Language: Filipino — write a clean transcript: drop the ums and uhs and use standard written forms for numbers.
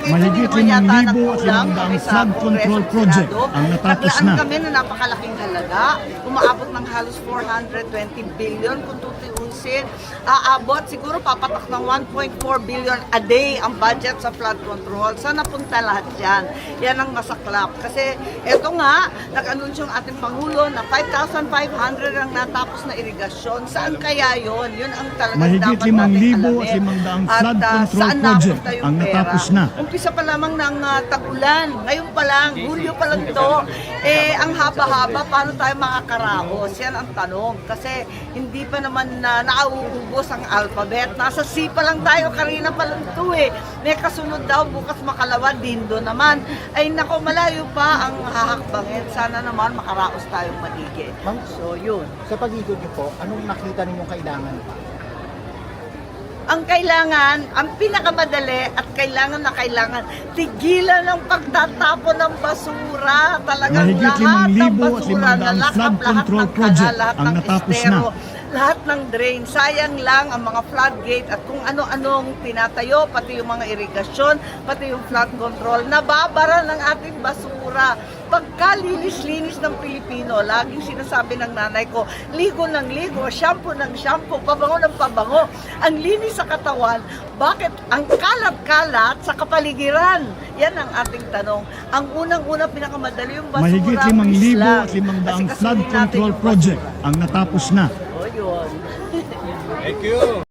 Mahigit 5,500 flood control project ang natapos na. Naglaan kami na napakalaking halaga. Umaabot ng halos 420 billion kung tutuusin. Aabot siguro papatak ng 1.4 billion a day ang budget sa flood control. Saan napunta lahat yan? Yan ang masaklap. Kasi eto nga, nag-anunsyo ang ating Pangulo na 5,500 ang natapos na irigasyon. Saan kaya yon? Yun ang talagang Mahigit dapat natin 5,500 flood control project ang natapos na. Umpisa pa lamang ng tag-ulan. Ngayon pa lang, Hulyo pa lang to. Ang haba-haba, paano tayo makakaraos? Yan ang tanong. Kasi hindi pa naman nauubos ang alphabet. Nasa C pa lang tayo, kanina pa lang to eh. May kasunod daw, bukas makalawa, dindo naman. Ay nako, malayo pa ang hahakbangin. Sana naman makaraos tayong maigi. So yun. Sa pag-ikot niyo po, anong nakita ninyong kailangan pa? Ang kailangan, ang pinakamadali at kailangan na kailangan, tigilan ng pagtatapon ng basura. Talagang Mahigit lahat ng 5,500 basura, flood control ng project lahat ang ng natapos estero, na. lahat ng drain. Sayang lang ang mga floodgate at kung ano-anong tinatayo, pati yung mga irigasyon, pati yung flood control, nababara ng ating basura. Pagkalinis-linis ng Pilipino, laging sinasabi ng nanay ko, ligo ng ligo, shampoo ng shampoo, pabango ng pabango. Ang linis sa katawan, bakit ang kalat-kalat sa kapaligiran? Yan ang ating tanong. Ang unang-unang pinakamadali yung basura. Mahigit 5,500 flood control project ang natapos na. O yun. Thank you.